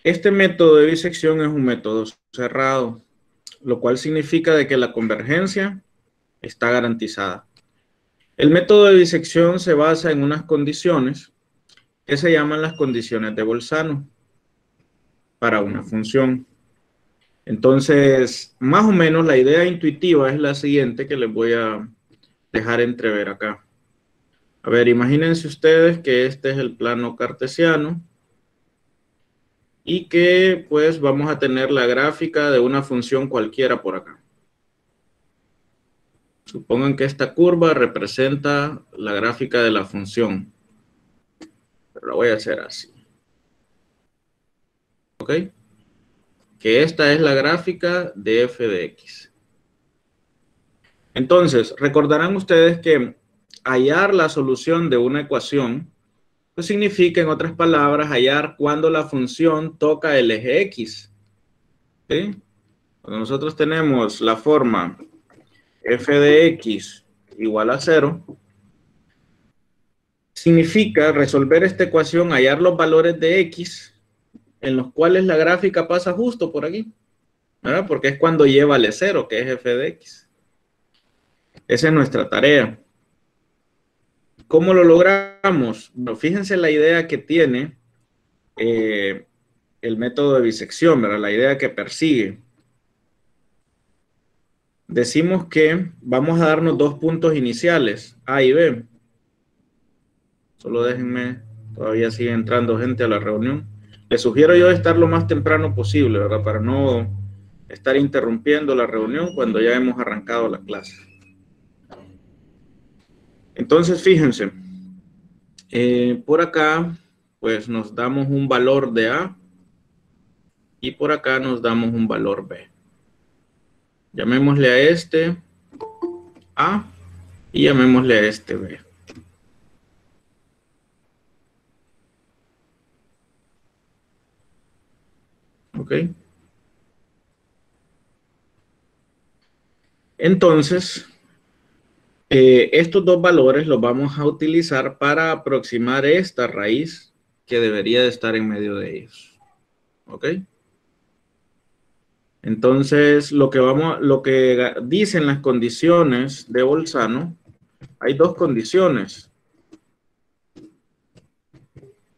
Este método de bisección es un método cerrado, lo cual significa de que la convergencia está garantizada. El método de bisección se basa en unas condiciones que se llaman las condiciones de Bolzano para una función. Entonces, más o menos la idea intuitiva es la siguiente que les voy a dejar entrever acá. A ver, imagínense ustedes que este es el plano cartesiano y que pues vamos a tener la gráfica de una función cualquiera por acá. Supongan que esta curva representa la gráfica de la función. Pero la voy a hacer así. ¿Ok? Que esta es la gráfica de f de x. Entonces, recordarán ustedes que hallar la solución de una ecuación pues significa, en otras palabras, hallar cuando la función toca el eje x. ¿Sí? Cuando nosotros tenemos la forma f de x igual a 0, significa resolver esta ecuación, hallar los valores de x en los cuales la gráfica pasa justo por aquí, ¿verdad? Porque es cuando y vale 0, que es f de x. Esa es nuestra tarea. ¿Cómo lo logramos? Bueno, fíjense la idea que tiene el método de bisección, ¿verdad? La idea que persigue. Decimos que vamos a darnos dos puntos iniciales, A y B. Solo déjenme, todavía sigue entrando gente a la reunión. Les sugiero yo estar lo más temprano posible, ¿verdad? Para no estar interrumpiendo la reunión cuando ya hemos arrancado la clase. Entonces, fíjense, por acá, pues nos damos un valor de A y por acá nos damos un valor B. Llamémosle a este A y llamémosle a este B. ¿Ok? Entonces, estos dos valores los vamos a utilizar para aproximar esta raíz que debería de estar en medio de ellos. ¿Ok? Entonces, lo que dicen las condiciones de Bolzano, hay dos condiciones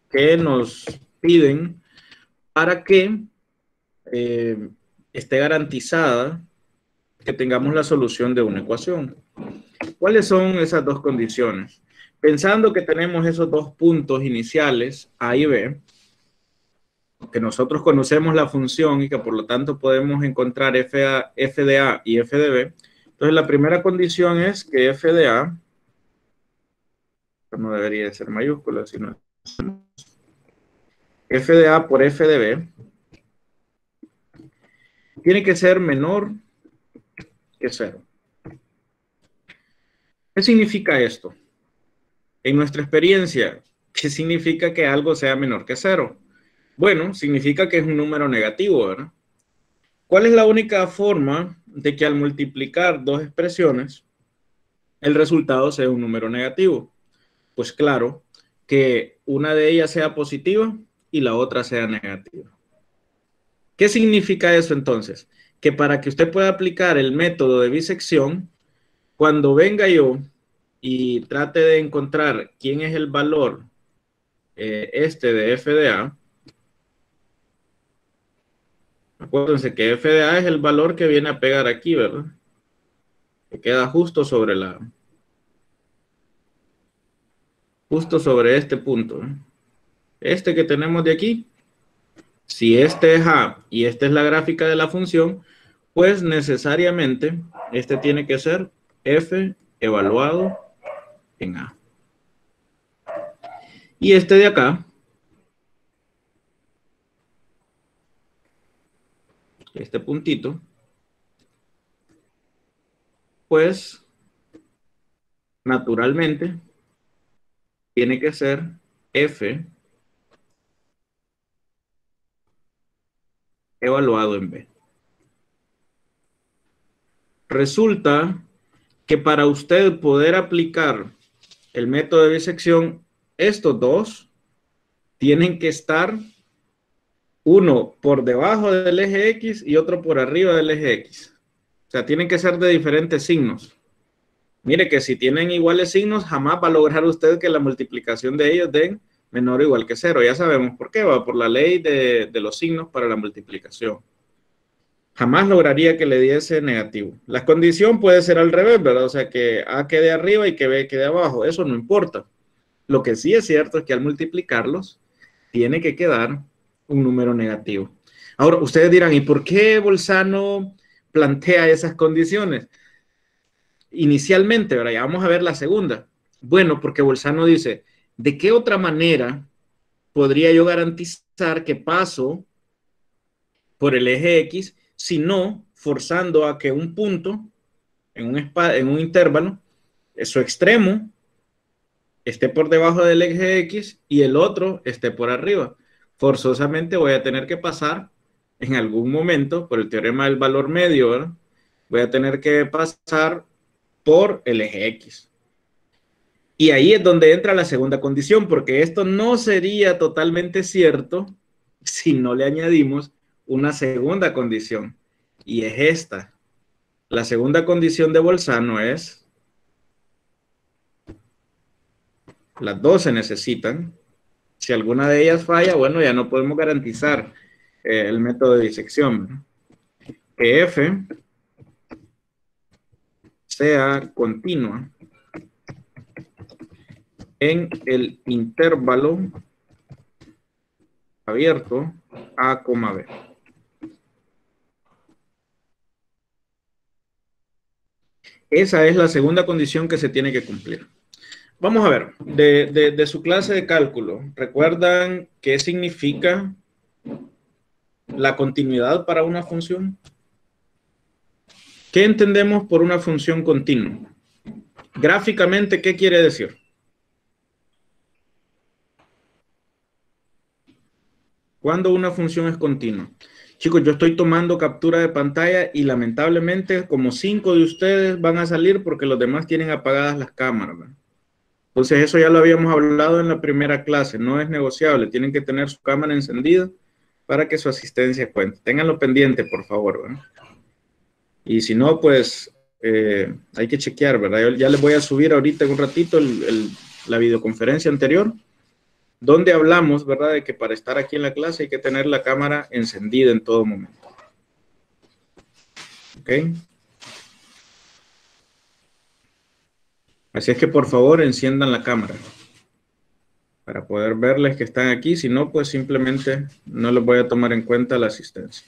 que nos piden para que esté garantizada que tengamos la solución de una ecuación. ¿Cuáles son esas dos condiciones? Pensando que tenemos esos dos puntos iniciales, A y B, que nosotros conocemos la función y que por lo tanto podemos encontrar f de A y f de B. Entonces la primera condición es que f de A, no debería de ser mayúscula, sino f de A por f de B tiene que ser menor que 0. ¿Qué significa esto? En nuestra experiencia, ¿qué significa que algo sea menor que 0? Bueno, significa que es un número negativo, ¿verdad? ¿Cuál es la única forma de que al multiplicar dos expresiones el resultado sea un número negativo? Pues claro, que una de ellas sea positiva y la otra sea negativa. ¿Qué significa eso entonces? Que para que usted pueda aplicar el método de bisección, cuando venga yo y trate de encontrar quién es el valor de f de A, acuérdense que f de A es el valor que viene a pegar aquí, ¿verdad? Que queda justo sobre este punto. Este que tenemos de aquí, si este es A y esta es la gráfica de la función, pues necesariamente este tiene que ser f evaluado en A. Y este de acá, este puntito, pues naturalmente tiene que ser f evaluado en B. Resulta que para usted poder aplicar el método de bisección, estos dos tienen que estar Uno por debajo del eje X y otro por arriba del eje X. O sea, tienen que ser de diferentes signos. Mire que si tienen iguales signos, jamás va a lograr usted que la multiplicación de ellos den menor o igual que cero. Ya sabemos por qué, va por la ley de los signos para la multiplicación. Jamás lograría que le diese negativo. La condición puede ser al revés, ¿verdad? O sea, que A quede arriba y que B quede abajo. Eso no importa. Lo que sí es cierto es que al multiplicarlos, tiene que quedar un número negativo. Ahora, ustedes dirán, ¿y por qué Bolzano plantea esas condiciones? Inicialmente, ¿verdad? Ya vamos a ver la segunda. Bueno, porque Bolzano dice, ¿de qué otra manera podría yo garantizar que paso por el eje X, si no forzando a que un punto en un intervalo, su extremo esté por debajo del eje X y el otro esté por arriba? Forzosamente voy a tener que pasar en algún momento, por el teorema del valor medio, ¿verdad? Voy a tener que pasar por el eje X. Y ahí es donde entra la segunda condición, porque esto no sería totalmente cierto si no le añadimos una segunda condición. Y es esta. La segunda condición de Bolzano es, las dos se necesitan. Si alguna de ellas falla, bueno, ya no podemos garantizar el método de disección, ¿no? Que F sea continua en el intervalo abierto A, B. Esa es la segunda condición que se tiene que cumplir. Vamos a ver, de su clase de cálculo, ¿recuerdan qué significa la continuidad para una función? ¿Qué entendemos por una función continua? Gráficamente, ¿qué quiere decir? ¿Cuándo una función es continua? Chicos, yo estoy tomando captura de pantalla y lamentablemente como 5 de ustedes van a salir porque los demás tienen apagadas las cámaras, ¿verdad? Entonces eso ya lo habíamos hablado en la primera clase, no es negociable, tienen que tener su cámara encendida para que su asistencia cuente. Ténganlo pendiente, por favor, ¿verdad? Y si no, pues hay que chequear, ¿verdad? Yo ya les voy a subir ahorita en un ratito la videoconferencia anterior, donde hablamos, ¿verdad?, de que para estar aquí en la clase hay que tener la cámara encendida en todo momento. ¿Ok? Así es que por favor enciendan la cámara para poder verles que están aquí. Si no, pues simplemente no les voy a tomar en cuenta la asistencia.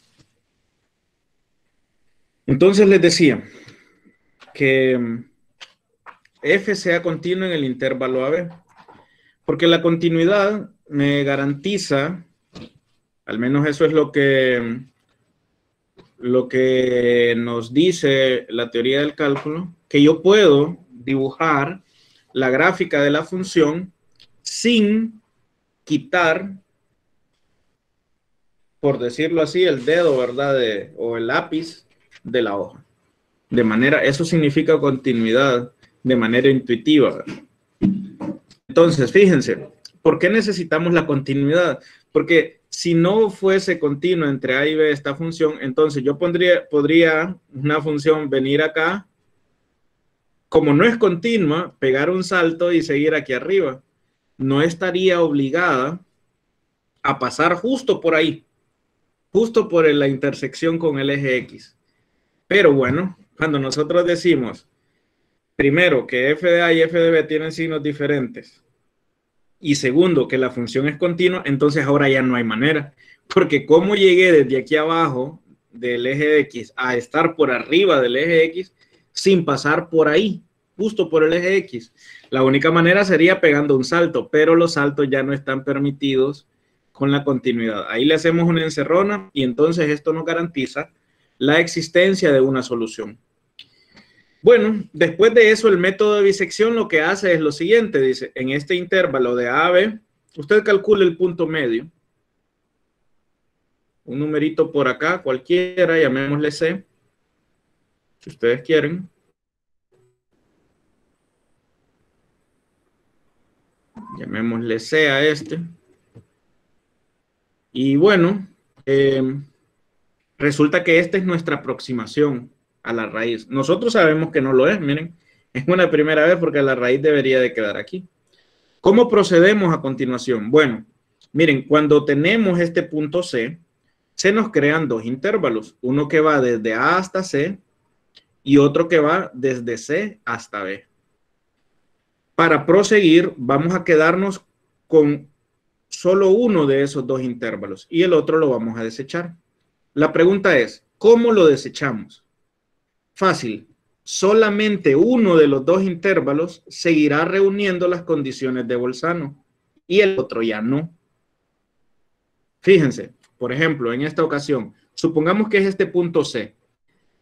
Entonces les decía que F sea continuo en el intervalo AB, porque la continuidad me garantiza, al menos eso es lo que nos dice la teoría del cálculo, que yo puedo dibujar la gráfica de la función sin quitar, por decirlo así, el dedo, ¿verdad? O el lápiz de la hoja. De manera, eso significa continuidad de manera intuitiva, ¿verdad? Entonces, fíjense, ¿por qué necesitamos la continuidad? Porque si no fuese continua entre A y B esta función, entonces yo podría una función venir acá, como no es continua, pegar un salto y seguir aquí arriba. No estaría obligada a pasar justo por ahí, justo por la intersección con el eje X. Pero bueno, cuando nosotros decimos, primero, que f de A y f de B tienen signos diferentes, y segundo, que la función es continua, entonces ahora ya no hay manera. Porque como llegué desde aquí abajo del eje X a estar por arriba del eje X sin pasar por ahí, justo por el eje X. La única manera sería pegando un salto, pero los saltos ya no están permitidos con la continuidad. Ahí le hacemos una encerrona y entonces esto nos garantiza la existencia de una solución. Bueno, después de eso, el método de bisección lo que hace es lo siguiente, dice, en este intervalo de A a B, usted calcula el punto medio, un numerito por acá, cualquiera, llamémosle C, si ustedes quieren. Llamémosle C a este. Y bueno, resulta que esta es nuestra aproximación a la raíz. Nosotros sabemos que no lo es, miren, es una primera vez porque la raíz debería de quedar aquí. ¿Cómo procedemos a continuación? Bueno, miren, cuando tenemos este punto C, se nos crean dos intervalos, uno que va desde A hasta C y otro que va desde C hasta B. Para proseguir, vamos a quedarnos con solo uno de esos dos intervalos y el otro lo vamos a desechar. La pregunta es, ¿cómo lo desechamos? Fácil, solamente uno de los dos intervalos seguirá reuniendo las condiciones de Bolzano y el otro ya no. Fíjense, por ejemplo, en esta ocasión, supongamos que es este punto C.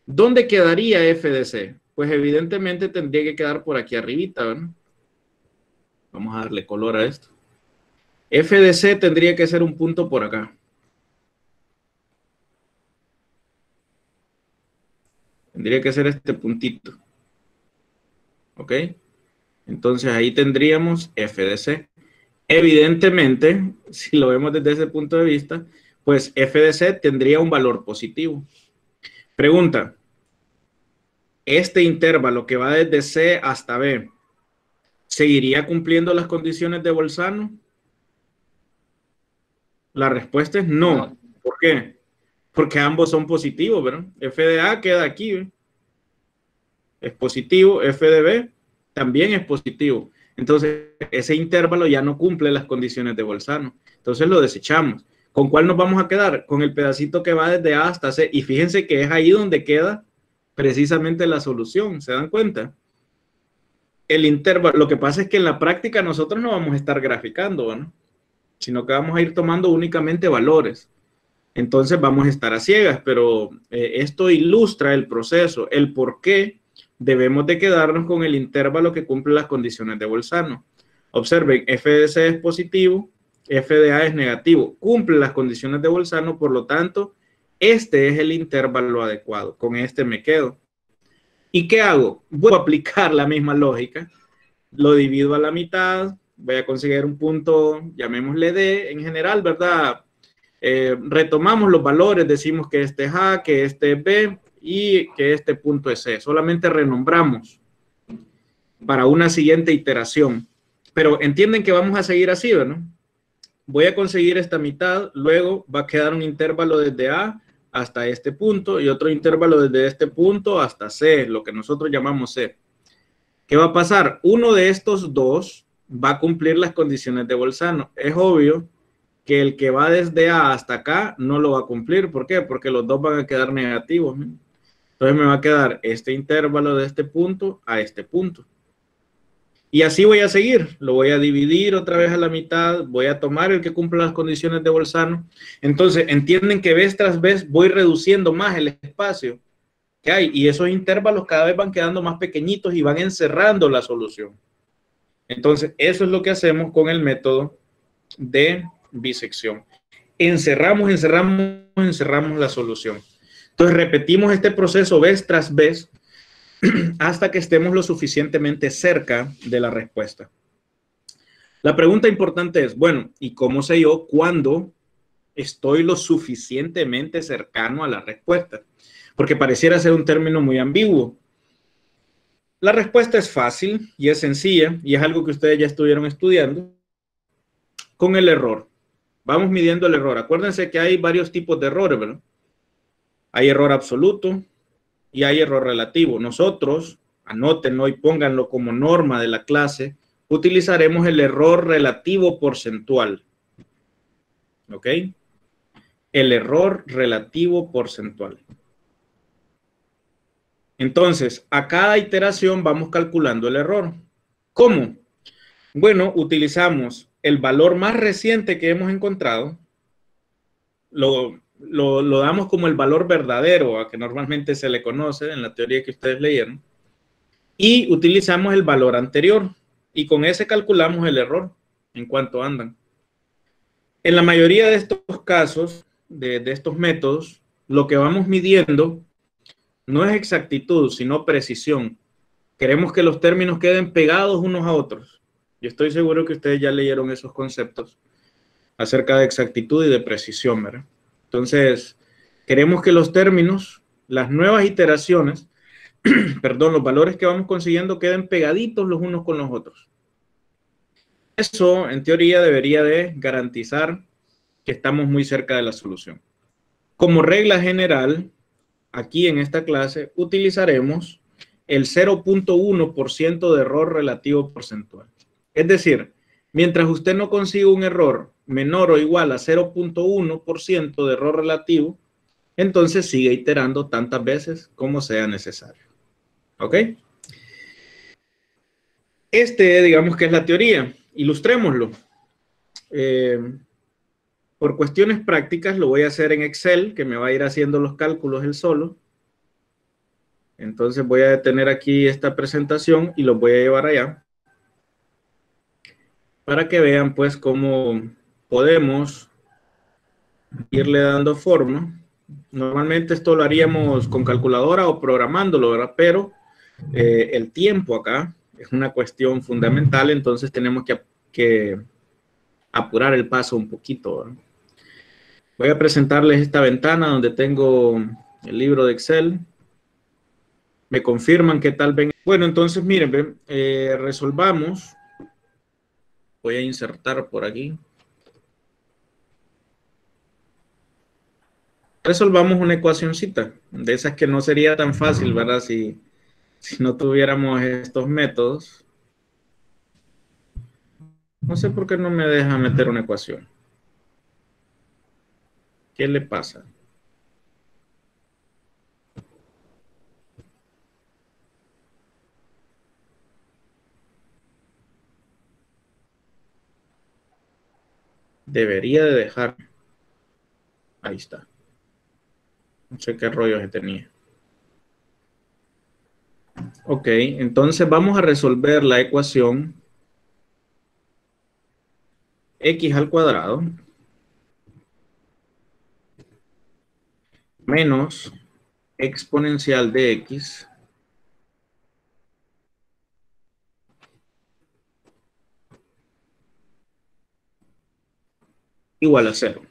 ¿Dónde quedaría f de C? Pues evidentemente tendría que quedar por aquí arribita, ¿verdad? Vamos a darle color a esto. F de C tendría que ser un punto por acá. Tendría que ser este puntito. ¿Ok? Entonces ahí tendríamos F de C. Evidentemente, si lo vemos desde ese punto de vista, pues F de C tendría un valor positivo. Pregunta. Este intervalo que va desde C hasta B, ¿seguiría cumpliendo las condiciones de Bolzano? La respuesta es no. ¿Por qué? Porque ambos son positivos, ¿verdad? F de A queda aquí, ¿verdad? Es positivo, F de B también es positivo. Entonces, ese intervalo ya no cumple las condiciones de Bolzano. Entonces lo desechamos. ¿Con cuál nos vamos a quedar? Con el pedacito que va desde A hasta C. Y fíjense que es ahí donde queda precisamente la solución. ¿Se dan cuenta? El intervalo, lo que pasa es que en la práctica nosotros no vamos a estar graficando, ¿no? Sino que vamos a ir tomando únicamente valores. Entonces vamos a estar a ciegas, pero esto ilustra el proceso, el por qué debemos de quedarnos con el intervalo que cumple las condiciones de Bolzano. Observen, f de C es positivo, f de A es negativo, cumple las condiciones de Bolzano, por lo tanto, este es el intervalo adecuado. Con este me quedo. ¿Y qué hago? Voy a aplicar la misma lógica, lo divido a la mitad, voy a conseguir un punto, llamémosle D, en general, ¿verdad? Retomamos los valores, decimos que este es A, que este es B y que este punto es C. Solamente renombramos para una siguiente iteración. Pero entienden que vamos a seguir así, ¿verdad? Voy a conseguir esta mitad, luego va a quedar un intervalo desde A hasta este punto y otro intervalo desde este punto hasta C, lo que nosotros llamamos C. ¿Qué va a pasar? Uno de estos dos va a cumplir las condiciones de Bolzano. Es obvio que el que va desde A hasta acá no lo va a cumplir. ¿Por qué? Porque los dos van a quedar negativos. Entonces me va a quedar este intervalo de este punto a este punto. Y así voy a seguir. Lo voy a dividir otra vez a la mitad. Voy a tomar el que cumple las condiciones de Bolzano. Entonces, entienden que vez tras vez voy reduciendo más el espacio que hay. Y esos intervalos cada vez van quedando más pequeñitos y van encerrando la solución. Entonces, eso es lo que hacemos con el método de bisección. Encerramos la solución. Entonces repetimos este proceso vez tras vez hasta que estemos lo suficientemente cerca de la respuesta. La pregunta importante es, bueno, ¿y cómo sé yo cuándo estoy lo suficientemente cercano a la respuesta? Porque pareciera ser un término muy ambiguo. La respuesta es fácil y es sencilla y es algo que ustedes ya estuvieron estudiando con el error. Vamos midiendo el error. Acuérdense que hay varios tipos de errores, ¿verdad? Hay error absoluto y hay error relativo. Nosotros, anótenlo y pónganlo como norma de la clase, utilizaremos el error relativo porcentual. ¿Ok? El error relativo porcentual. Entonces, a cada iteración vamos calculando el error. ¿Cómo? Bueno, utilizamos el valor más reciente que hemos encontrado, lo damos como el valor verdadero, a que normalmente se le conoce en la teoría que ustedes leyeron, y utilizamos el valor anterior, y con ese calculamos el error en cuanto andan. En la mayoría de estos casos, de estos métodos, lo que vamos midiendo no es exactitud, sino precisión. Queremos que los términos queden pegados unos a otros. Yo estoy seguro que ustedes ya leyeron esos conceptos acerca de exactitud y de precisión, ¿verdad? Entonces, queremos que los términos, las nuevas iteraciones, perdón, los valores que vamos consiguiendo queden pegaditos los unos con los otros. Eso, en teoría, debería de garantizar que estamos muy cerca de la solución. Como regla general, aquí en esta clase utilizaremos el 0.1% de error relativo porcentual. Es decir, mientras usted no consiga un error menor o igual a 0.1% de error relativo, entonces sigue iterando tantas veces como sea necesario. ¿Ok? Digamos que es la teoría. Ilustrémoslo. Por cuestiones prácticas lo voy a hacer en Excel, que me va a ir haciendo los cálculos él solo. Entonces voy a detener aquí esta presentación y los voy a llevar allá para que vean pues cómo podemos irle dando forma. Normalmente esto lo haríamos con calculadora o programándolo, ¿verdad? Pero el tiempo acá es una cuestión fundamental, entonces tenemos que apurar el paso un poquito, ¿verdad? Voy a presentarles esta ventana donde tengo el libro de Excel. Me confirman qué tal ven. Bueno, entonces miren, resolvamos. Voy a insertar por aquí. Resolvamos una ecuacioncita, de esas que no sería tan fácil, ¿verdad? Si no tuviéramos estos métodos. No sé por qué no me deja meter una ecuación. ¿Qué le pasa? Debería de dejar. Ahí está. No sé qué rollo se tenía. Ok, entonces vamos a resolver la ecuación x al cuadrado menos exponencial de x igual a 0.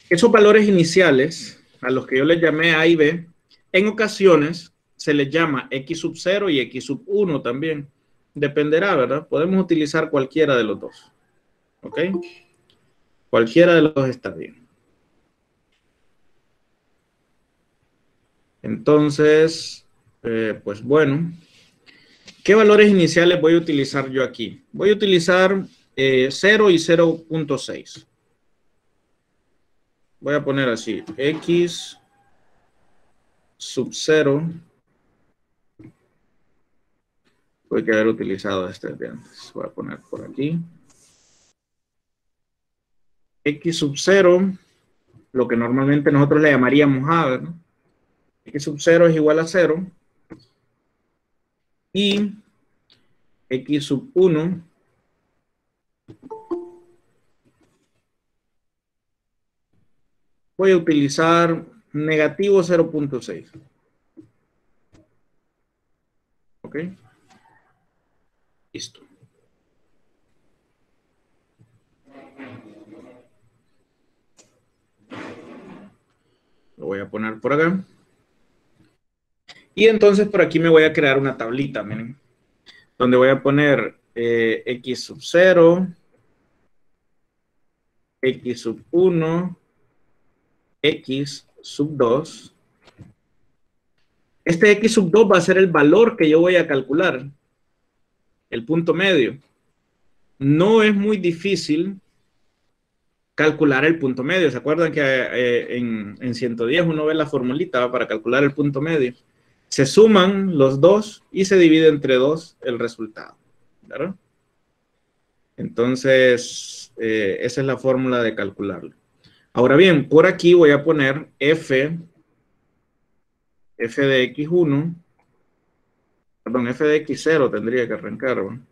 Esos valores iniciales, a los que yo les llamé A y B, en ocasiones se les llama x sub 0 y x sub 1 también. Dependerá, ¿verdad? Podemos utilizar cualquiera de los dos. ¿Ok? Cualquiera de los dos está bien. Entonces, pues bueno, ¿qué valores iniciales voy a utilizar yo aquí? Voy a utilizar 0 y 0.6. Voy a poner así, x sub 0. Voy que haber utilizado este de antes. Voy a poner por aquí. X sub 0, lo que normalmente nosotros le llamaríamos A, ¿verdad? X sub 0 es igual a 0. Y X sub 1 voy a utilizar negativo 0.6. ¿Ok? Listo. Lo voy a poner por acá. Y entonces por aquí me voy a crear una tablita, miren, donde voy a poner X sub 0, X sub 1, X sub 2. Este X sub 2 va a ser el valor que yo voy a calcular, el punto medio. No es muy difícil calcular el punto medio. ¿Se acuerdan que en 110 uno ve la formulita para calcular el punto medio? Se suman los dos y se divide entre 2 el resultado, ¿verdad? Entonces, esa es la fórmula de calcularlo. Ahora bien, por aquí voy a poner f de x1, perdón, f de x0 tendría que arrancar, ¿no?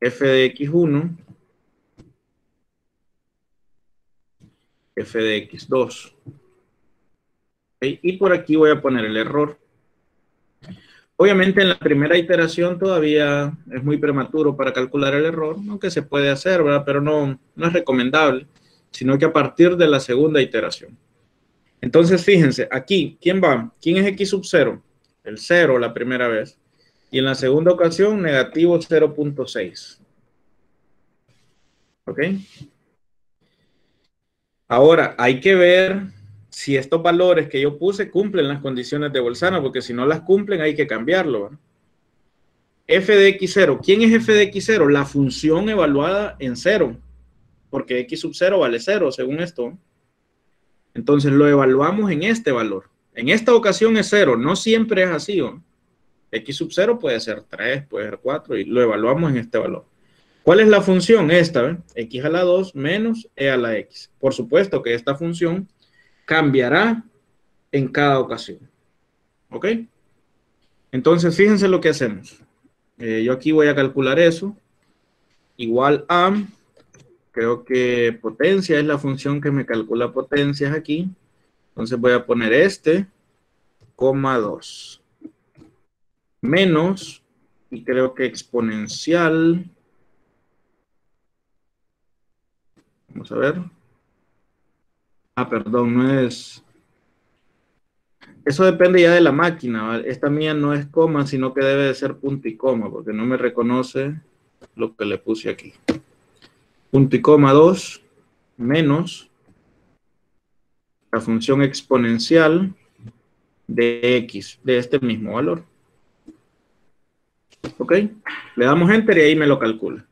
F de x1, f de x2. ¿Okay? Y por aquí voy a poner el error. Obviamente en la primera iteración todavía es muy prematuro para calcular el error, aunque se puede hacer, ¿verdad? Pero no es recomendable, sino que a partir de la segunda iteración. Entonces, fíjense, aquí, ¿quién va? ¿Quién es x sub 0? El 0 la primera vez. Y en la segunda ocasión, negativo 0.6. ¿Ok? Ahora, hay que ver si estos valores que yo puse cumplen las condiciones de Bolzano, porque si no las cumplen hay que cambiarlo, ¿verdad? F de x0. ¿Quién es f de x0? La función evaluada en 0, porque x sub 0 vale 0, según esto. Entonces lo evaluamos en este valor. En esta ocasión es 0, no siempre es así, ¿no? X sub 0 puede ser 3, puede ser 4, y lo evaluamos en este valor. ¿Cuál es la función? Esta, ¿ve? X a la 2 menos e a la x. Por supuesto que esta función cambiará en cada ocasión. ¿Ok? Entonces, fíjense lo que hacemos. Yo aquí voy a calcular eso. Igual a, creo que potencia es la función que me calcula potencias aquí. Entonces voy a poner coma 2. Menos, y creo que exponencial. Vamos a ver. Ah, perdón, no es. Eso depende ya de la máquina, ¿vale? Esta mía no es coma, sino que debe de ser punto y coma, porque no me reconoce lo que le puse aquí. Punto y coma 2 menos la función exponencial de x, de este mismo valor. ¿Ok? Le damos enter y ahí me lo calcula.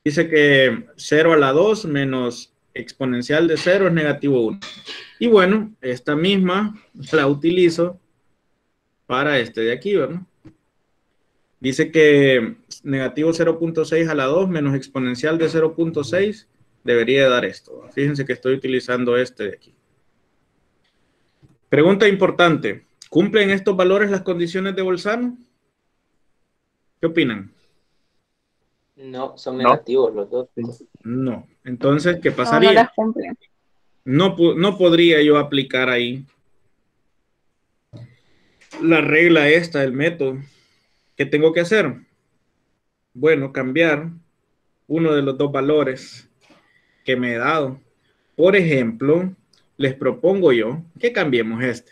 Dice que 0 a la 2 menos exponencial de 0 es negativo 1. Y bueno, esta misma la utilizo para este de aquí, ¿verdad? Dice que negativo 0.6 a la 2 menos exponencial de 0.6 debería dar esto. Fíjense que estoy utilizando este de aquí. Pregunta importante. ¿Cumplen estos valores las condiciones de Bolzano? ¿Qué opinan? No, son negativos los dos. No. Entonces, ¿qué No, no pasaría? las cumplen. No podría yo aplicar ahí la regla esta del método. ¿Qué tengo que hacer? Bueno, cambiar uno de los dos valores que me he dado. Por ejemplo, les propongo yo que cambiemos este.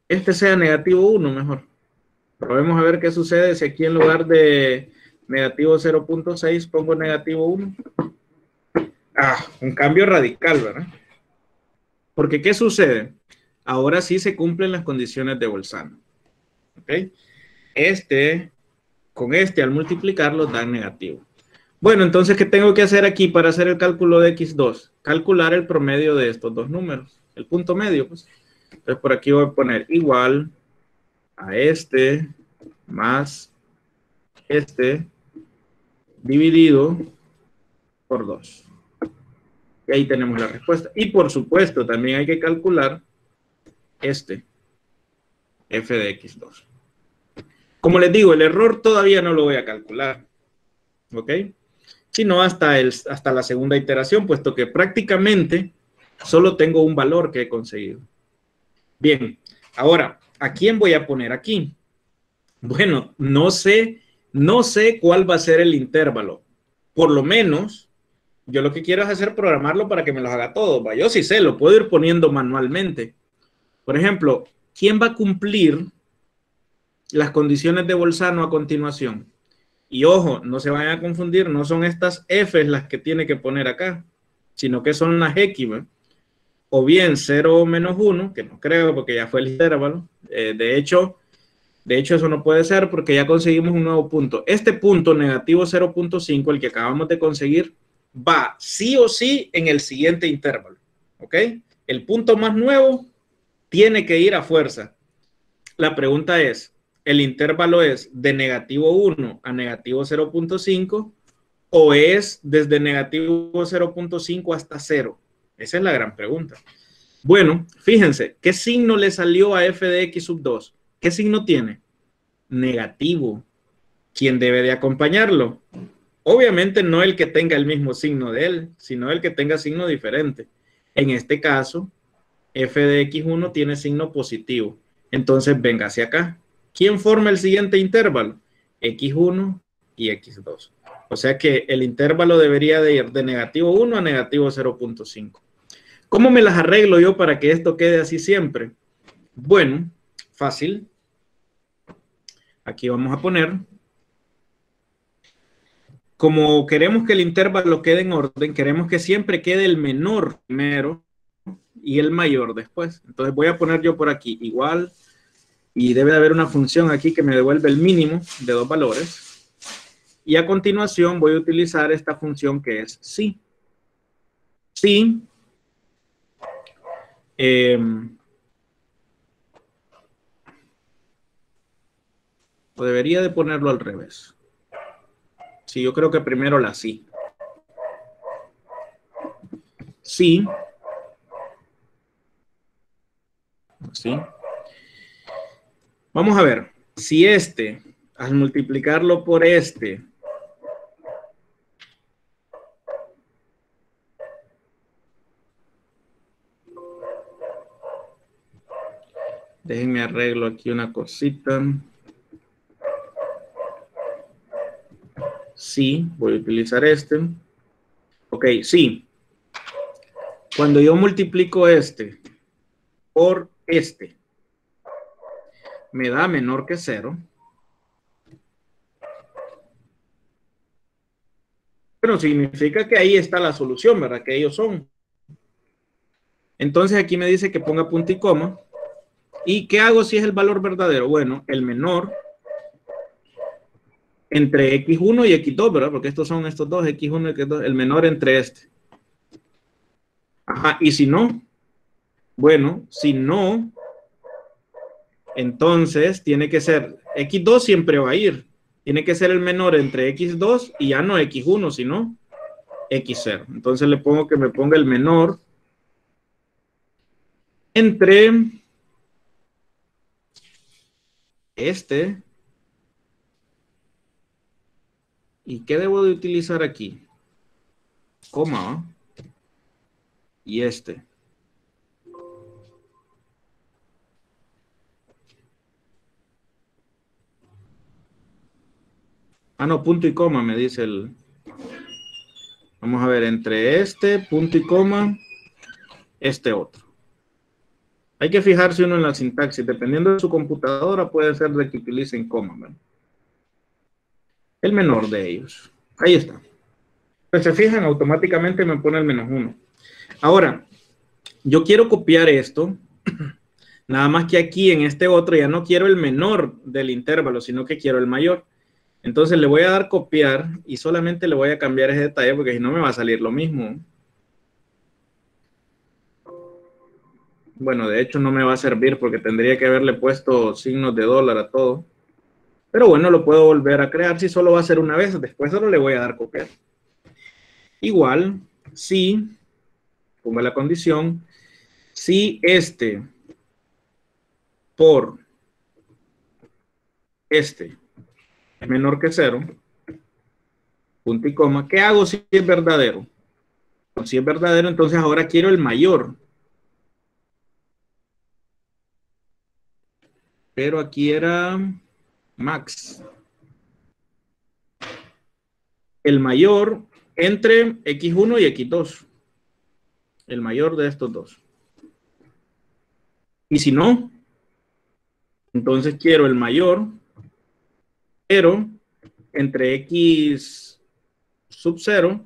Este sea negativo 1 mejor. Probemos a ver qué sucede si aquí en lugar de negativo 0.6 pongo negativo 1. Ah, un cambio radical, ¿verdad? Porque ¿qué sucede? Ahora sí se cumplen las condiciones de Bolzano. ¿Ok? Con este al multiplicarlo dan negativo. Bueno, entonces, ¿qué tengo que hacer aquí para hacer el cálculo de x2? Calcular el promedio de estos dos números, el punto medio, pues. Entonces, por aquí voy a poner igual a este más este dividido por 2. Y ahí tenemos la respuesta. Y por supuesto, también hay que calcular este, f de x2. Como les digo, el error todavía no lo voy a calcular. ¿Ok? Sino hasta la segunda iteración, puesto que prácticamente solo tengo un valor que he conseguido. Bien, ahora, ¿a quién voy a poner aquí? Bueno, no sé cuál va a ser el intervalo. Por lo menos, yo lo que quiero es hacer programarlo para que me los haga todos. Yo sí sé, lo puedo ir poniendo manualmente. Por ejemplo, ¿quién va a cumplir las condiciones de Bolzano a continuación? Y ojo, no se vayan a confundir, no son estas F's las que tiene que poner acá, sino que son las X, ¿verdad? O bien 0 menos 1, que no creo porque ya fue el intervalo. De hecho, eso no puede ser porque ya conseguimos un nuevo punto. Este punto, negativo 0.5, el que acabamos de conseguir, va sí o sí en el siguiente intervalo. ¿Ok? El punto más nuevo tiene que ir a fuerza. La pregunta es, ¿el intervalo es de negativo 1 a negativo 0.5 o es desde negativo 0.5 hasta 0? Esa es la gran pregunta. Bueno, fíjense, ¿qué signo le salió a f de x sub 2? ¿Qué signo tiene? Negativo. ¿Quién debe de acompañarlo? Obviamente no el que tenga el mismo signo de él, sino el que tenga signo diferente. En este caso, f de x1 tiene signo positivo. Entonces venga hacia acá. ¿Quién forma el siguiente intervalo? X1 y X2. O sea que el intervalo debería de ir de negativo 1 a negativo 0.5. ¿Cómo me las arreglo yo para que esto quede así siempre? Bueno, fácil. Aquí vamos a poner, como queremos que el intervalo quede en orden, queremos que siempre quede el menor primero y el mayor después. Entonces voy a poner yo por aquí igual, y debe de haber una función aquí que me devuelve el mínimo de dos valores. Y a continuación voy a utilizar esta función que es si. Si o debería de ponerlo al revés. Sí, yo creo que primero la si. Si. Así. Vamos a ver. Si este, al multiplicarlo por este, déjenme arreglo aquí una cosita. Sí, voy a utilizar este. Ok, sí. Cuando yo multiplico este por este, me da menor que 0. Bueno, significa que ahí está la solución, ¿verdad? Que ellos son. Entonces aquí me dice que ponga punto y coma. ¿Y qué hago si es el valor verdadero? Bueno, el menor entre X1 y X2, ¿verdad? Porque estos son estos dos, X1 y X2, el menor entre este. Ajá, y si no, bueno, si no, entonces tiene que ser, X2 siempre va a ir. Tiene que ser el menor entre X2 y ya no X1, sino X0. Entonces le pongo que me ponga el menor entre este. ¿Y qué debo de utilizar aquí? Coma. Y este. Ah, no, punto y coma, me dice el... Vamos a ver, entre este, punto y coma, este otro. Hay que fijarse uno en la sintaxis. Dependiendo de su computadora, puede ser de que utilicen coma, ¿verdad? El menor de ellos. Ahí está. Pues se fijan, automáticamente me pone el -1. Ahora, yo quiero copiar esto, nada más que aquí en este otro ya no quiero el menor del intervalo, sino que quiero el mayor. Entonces le voy a dar copiar y solamente le voy a cambiar ese detalle porque si no me va a salir lo mismo. Bueno, de hecho no me va a servir porque tendría que haberle puesto signos de dólar a todo. Pero bueno, lo puedo volver a crear si solo va a ser una vez. Después solo le voy a dar copiar. Igual, si, pongo la condición, si este por este es menor que 0, punto y coma, ¿qué hago si es verdadero? Pues si es verdadero, entonces ahora quiero el mayor. Pero aquí era max. El mayor entre X1 y X2. El mayor de estos dos. Y si no, entonces quiero el mayor, pero entre X sub 0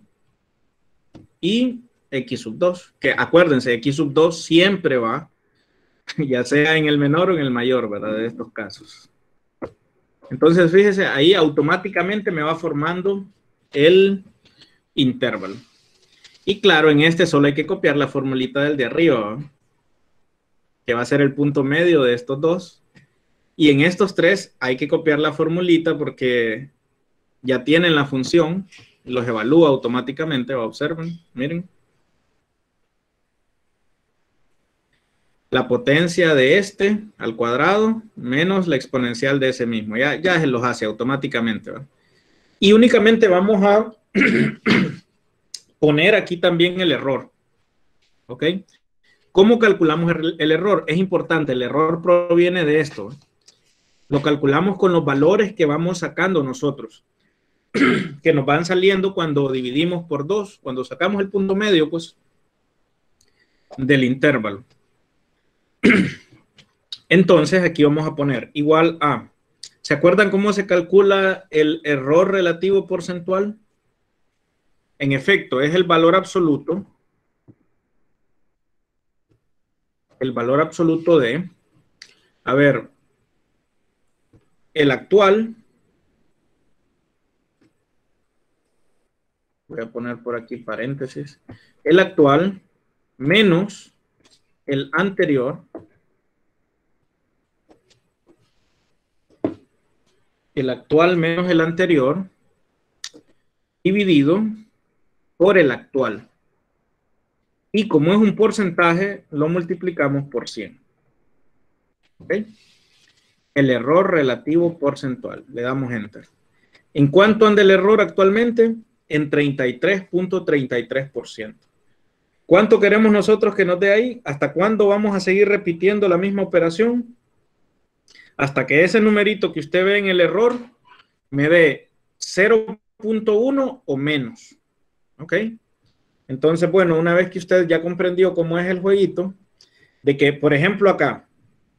y X sub 2. Que acuérdense, X sub 2 siempre va, ya sea en el menor o en el mayor, ¿verdad? De estos casos. Entonces, fíjese, ahí automáticamente me va formando el intervalo. Y claro, en este solo hay que copiar la formulita del de arriba, ¿no? Que va a ser el punto medio de estos dos. Y en estos tres hay que copiar la formulita porque ya tienen la función, los evalúa automáticamente. Observen, miren. La potencia de este al cuadrado menos la exponencial de ese mismo. Ya se los hace automáticamente, ¿verdad? Y únicamente vamos a poner aquí también el error. ¿Ok? ¿Cómo calculamos el error? Es importante, el error proviene de esto. Lo calculamos con los valores que vamos sacando nosotros, que nos van saliendo cuando dividimos por 2, cuando sacamos el punto medio, pues, del intervalo. Entonces, aquí vamos a poner igual a... ¿Se acuerdan cómo se calcula el error relativo porcentual? En efecto, es el valor absoluto. El valor absoluto de... A ver, el actual... Voy a poner por aquí paréntesis. El actual menos el anterior. El actual menos el anterior dividido por el actual. Y como es un porcentaje, lo multiplicamos por 100. ¿Ok? El error relativo porcentual. Le damos Enter. ¿En cuánto anda el error actualmente? En 33.33%. ¿Cuánto queremos nosotros que nos dé ahí? ¿Hasta cuándo vamos a seguir repitiendo la misma operación? Hasta que ese numerito que usted ve en el error me dé 0.1 o menos. ¿Ok? Entonces, bueno, una vez que usted ya comprendió cómo es el jueguito, de que, por ejemplo, acá,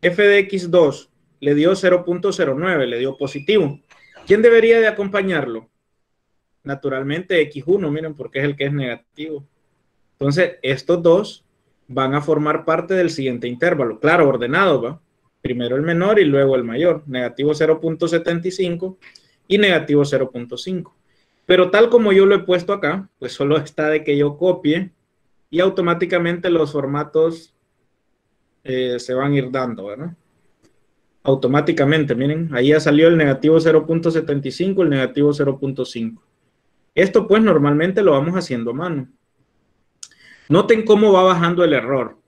f de x2 le dio 0.09, le dio positivo. ¿Quién debería de acompañarlo? Naturalmente x1, miren, porque es el que es negativo. Entonces, estos dos van a formar parte del siguiente intervalo. Claro, ordenado, ¿va? Primero el menor y luego el mayor. Negativo 0.75 y negativo 0.5. Pero tal como yo lo he puesto acá, pues solo está de que yo copie y automáticamente los formatos se van a ir dando, ¿verdad? Automáticamente, miren, ahí ya salió el negativo 0.75, el negativo 0.5. Esto pues normalmente lo vamos haciendo a mano. Noten cómo va bajando el error.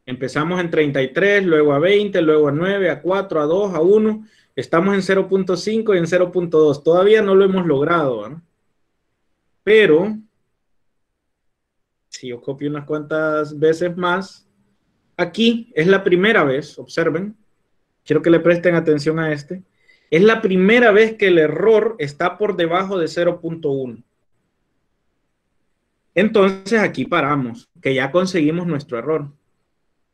Empezamos en 33, luego a 20, luego a 9, a 4, a 2, a 1. Estamos en 0.5 y en 0.2. Todavía no lo hemos logrado, ¿no? Pero, si yo copio unas cuantas veces más, aquí es la primera vez, observen, quiero que le presten atención a este, es la primera vez que el error está por debajo de 0.1. Entonces aquí paramos, que ya conseguimos nuestro error.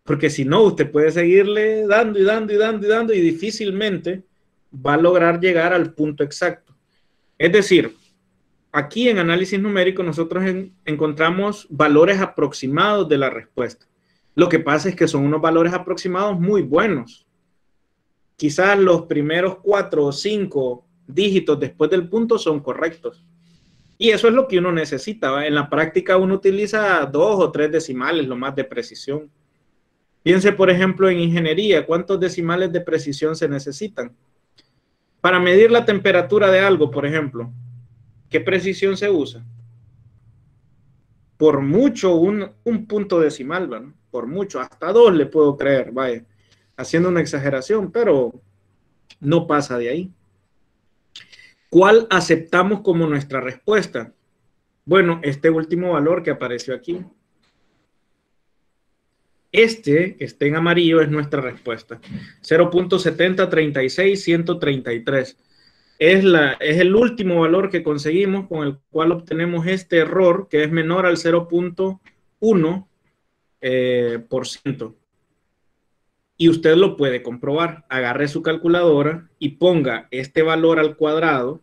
Porque si no, usted puede seguirle dando y dando y dando y dando y difícilmente va a lograr llegar al punto exacto. Es decir, aquí en análisis numérico nosotros encontramos valores aproximados de la respuesta. Lo que pasa es que son unos valores aproximados muy buenos. Quizás los primeros 4 o 5 dígitos después del punto son correctos. Y eso es lo que uno necesita, ¿va? En la práctica uno utiliza 2 o 3 decimales, lo más de precisión. Piense, por ejemplo, en ingeniería, ¿cuántos decimales de precisión se necesitan? Para medir la temperatura de algo, por ejemplo, ¿qué precisión se usa? Por mucho un punto decimal, ¿no? Por mucho, hasta 2 le puedo creer, vaya, haciendo una exageración, pero no pasa de ahí. ¿Cuál aceptamos como nuestra respuesta? Bueno, este último valor que apareció aquí. Este, que esté en amarillo, es nuestra respuesta. 0.7036133. Es el último valor que conseguimos con el cual obtenemos este error, que es menor al 0.1%. Y usted lo puede comprobar. Agarre su calculadora y ponga este valor al cuadrado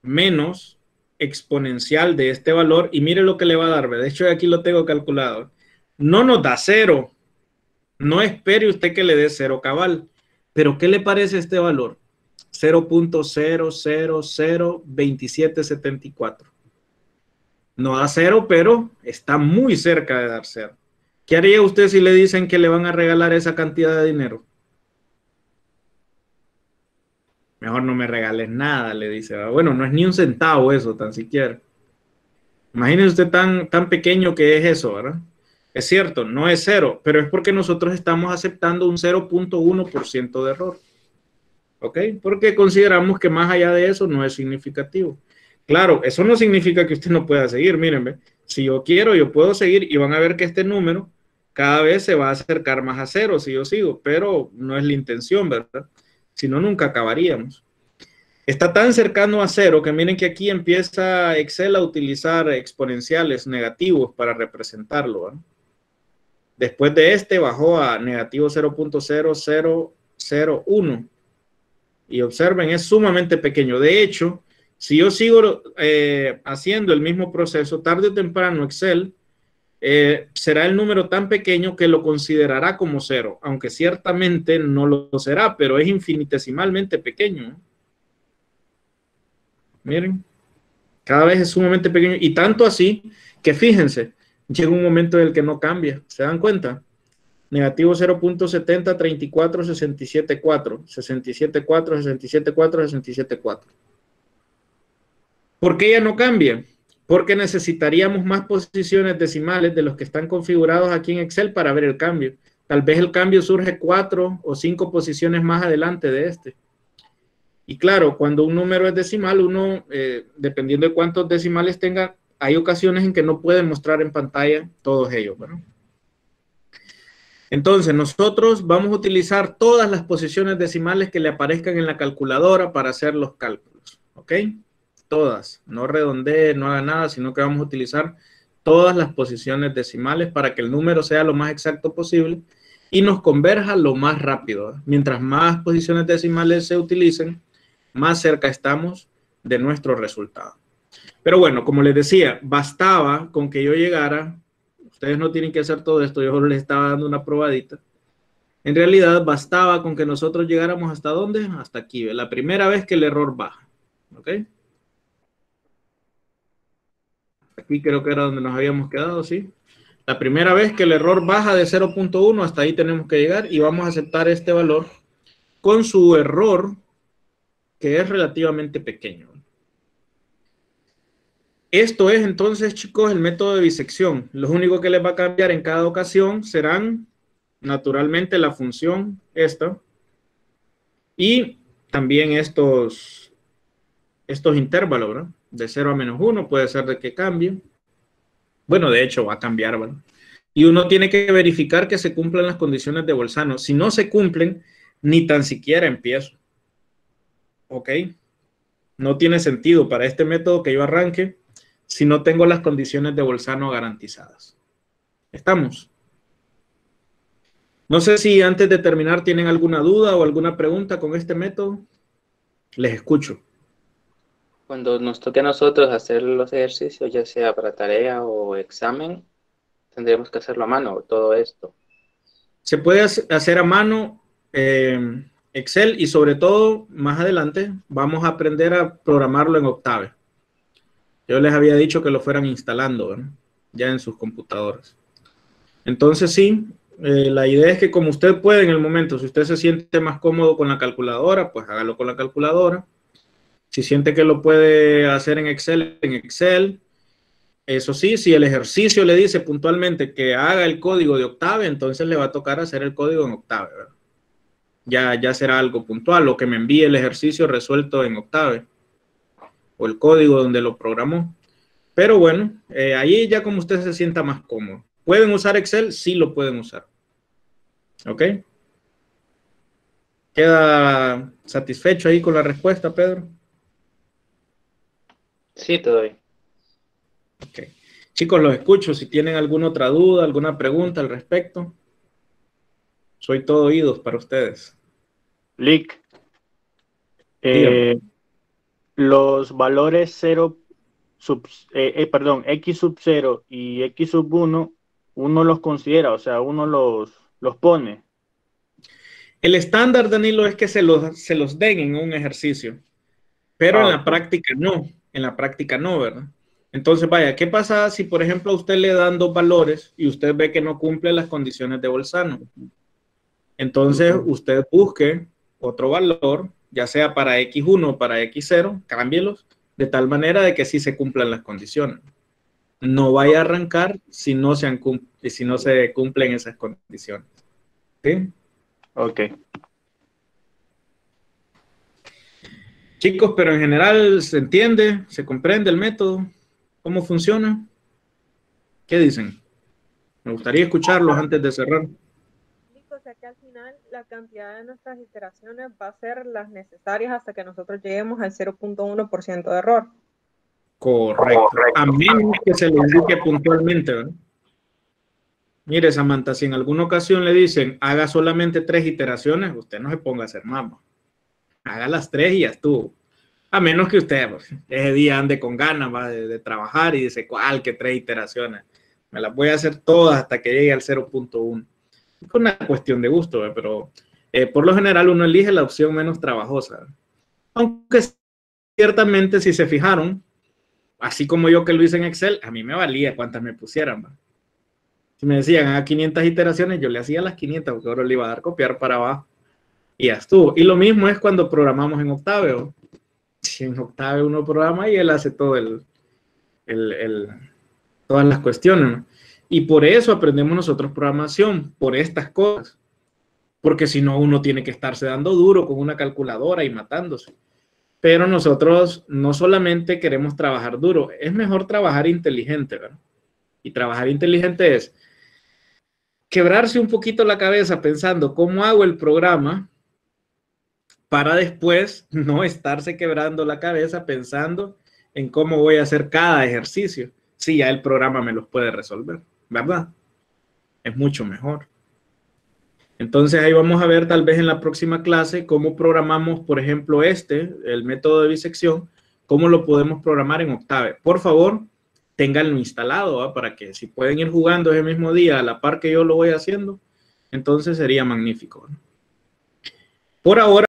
menos exponencial de este valor y mire lo que le va a dar. De hecho, aquí lo tengo calculado. No nos da 0. No espere usted que le dé 0 cabal. Pero ¿qué le parece este valor? 0.0002774. No da 0, pero está muy cerca de dar 0. ¿Qué haría usted si le dicen que le van a regalar esa cantidad de dinero? Mejor no me regales nada, le dice. Bueno, no es ni un centavo eso, tan siquiera. Imagínese usted tan pequeño que es eso, ¿verdad? Es cierto, no es 0, pero es porque nosotros estamos aceptando un 0.1% de error. ¿Ok? Porque consideramos que más allá de eso no es significativo. Claro, eso no significa que usted no pueda seguir. Miren, ¿ve? Si yo quiero, yo puedo seguir y van a ver que este número cada vez se va a acercar más a cero si yo sigo, pero no es la intención, ¿verdad? Si no, nunca acabaríamos. Está tan cercano a cero que miren que aquí empieza Excel a utilizar exponenciales negativos para representarlo, ¿verdad? Después de este bajó a negativo 0.0001. Y observen, es sumamente pequeño. De hecho, si yo sigo haciendo el mismo proceso, tarde o temprano Excel será el número tan pequeño que lo considerará como cero, aunque ciertamente no lo será, pero es infinitesimalmente pequeño. Miren, cada vez es sumamente pequeño y tanto así que fíjense, llega un momento en el que no cambia. ¿Se dan cuenta? Negativo 0.70, 34, 67, 4, 67, 4, 67, 4, 67, 4. ¿Por qué ya no cambia? Porque necesitaríamos más posiciones decimales de los que están configurados aquí en Excel para ver el cambio. Tal vez el cambio surge 4 o 5 posiciones más adelante de este. Y claro, cuando un número es decimal, uno, dependiendo de cuántos decimales tenga, hay ocasiones en que no puede mostrar en pantalla todos ellos, ¿verdad? Entonces, nosotros vamos a utilizar todas las posiciones decimales que le aparezcan en la calculadora para hacer los cálculos, ¿ok? Todas, no redondee, no haga nada, sino que vamos a utilizar todas las posiciones decimales para que el número sea lo más exacto posible y nos converja lo más rápido. Mientras más posiciones decimales se utilicen, más cerca estamos de nuestro resultado. Pero bueno, como les decía, bastaba con que yo llegara, ustedes no tienen que hacer todo esto, yo solo les estaba dando una probadita. En realidad bastaba con que nosotros llegáramos hasta ¿dónde? Hasta aquí, la primera vez que el error baja, ¿ok? Aquí creo que era donde nos habíamos quedado, ¿sí? La primera vez que el error baja de 0.1, hasta ahí tenemos que llegar y vamos a aceptar este valor con su error, que es relativamente pequeño. Esto es entonces, chicos, el método de bisección. Lo único que les va a cambiar en cada ocasión serán, naturalmente, la función esta y también estos intervalos, ¿verdad? De 0 a menos 1 puede ser de que cambie. Bueno, de hecho va a cambiar, ¿verdad? Y uno tiene que verificar que se cumplan las condiciones de Bolzano. Si no se cumplen, ni tan siquiera empiezo. ¿Ok? No tiene sentido para este método que yo arranque si no tengo las condiciones de Bolzano garantizadas. ¿Estamos? No sé si antes de terminar tienen alguna duda o alguna pregunta con este método. Les escucho. Cuando nos toque a nosotros hacer los ejercicios, ya sea para tarea o examen, tendremos que hacerlo a mano, todo esto. Se puede hacer a mano Excel y sobre todo más adelante vamos a aprender a programarlo en Octave. Yo les había dicho que lo fueran instalando, ¿verdad? Ya en sus computadoras. Entonces sí, la idea es que como usted puede en el momento, si usted se siente más cómodo con la calculadora, pues hágalo con la calculadora. Si siente que lo puede hacer en Excel, en Excel. Eso sí, si el ejercicio le dice puntualmente que haga el código de Octave, entonces le va a tocar hacer el código en Octave, ¿verdad? Ya será algo puntual, o que me envíe el ejercicio resuelto en Octave, o el código donde lo programó. Pero bueno, ahí ya como usted se sienta más cómodo. ¿Pueden usar Excel? Sí lo pueden usar. ¿Ok? ¿Queda satisfecho ahí con la respuesta, Pedro? Sí, todo bien. Ok. Chicos, los escucho. Si tienen alguna otra duda, alguna pregunta al respecto, soy todo oídos para ustedes. Lick, Díganme. los valores 0 X sub 0 y X sub 1, uno los considera, o sea, uno los pone. El estándar, Danilo, es que se los den en un ejercicio, pero en la práctica no. En la práctica no, ¿verdad? Entonces, vaya, ¿qué pasa si, por ejemplo, a usted le dan dos valores y usted ve que no cumple las condiciones de Bolzano? Entonces, usted busque otro valor, ya sea para X1 o para X0, cámbielos de tal manera de que sí se cumplan las condiciones. No vaya a arrancar si no se cumplen esas condiciones. ¿Sí? Ok. Chicos, pero en general se entiende, se comprende el método, cómo funciona. ¿Qué dicen? Me gustaría escucharlos antes de cerrar. O sea que al final la cantidad de nuestras iteraciones va a ser las necesarias hasta que nosotros lleguemos al 0.1% de error. Correcto. A menos que se lo indique puntualmente, ¿verdad? Mire, Samantha, si en alguna ocasión le dicen haga solamente 3 iteraciones, usted no se ponga a hacer más. Haga las 3 y ya estuvo. A menos que usted pues, ese día ande con ganas de trabajar y dice, ¿cuál que 3 iteraciones? Me las voy a hacer todas hasta que llegue al 0.1. Es una cuestión de gusto, pero por lo general uno elige la opción menos trabajosa. Aunque ciertamente si se fijaron, así como yo que lo hice en Excel, a mí me valía cuántas me pusieran. ¿Va? Si me decían haga 500 iteraciones, yo le hacía las 500 porque ahora le iba a dar copiar para abajo. Y ya estuvo. Y lo mismo es cuando programamos en Octave. Si en Octave uno programa y él hace todo todas las cuestiones, ¿no? Y por eso aprendemos nosotros programación, por estas cosas. Porque si no, uno tiene que estarse dando duro con una calculadora y matándose. Pero nosotros no solamente queremos trabajar duro, es mejor trabajar inteligente, ¿verdad? Y trabajar inteligente es quebrarse un poquito la cabeza pensando cómo hago el programa para después no estarse quebrando la cabeza pensando en cómo voy a hacer cada ejercicio. Si ya el programa me los puede resolver, ¿verdad? Es mucho mejor. Entonces ahí vamos a ver tal vez en la próxima clase cómo programamos, por ejemplo, el método de bisección, cómo lo podemos programar en Octave. Por favor, ténganlo instalado, ¿va? Para que si pueden ir jugando ese mismo día a la par que yo lo voy haciendo, entonces sería magnífico, ¿no? Por ahora,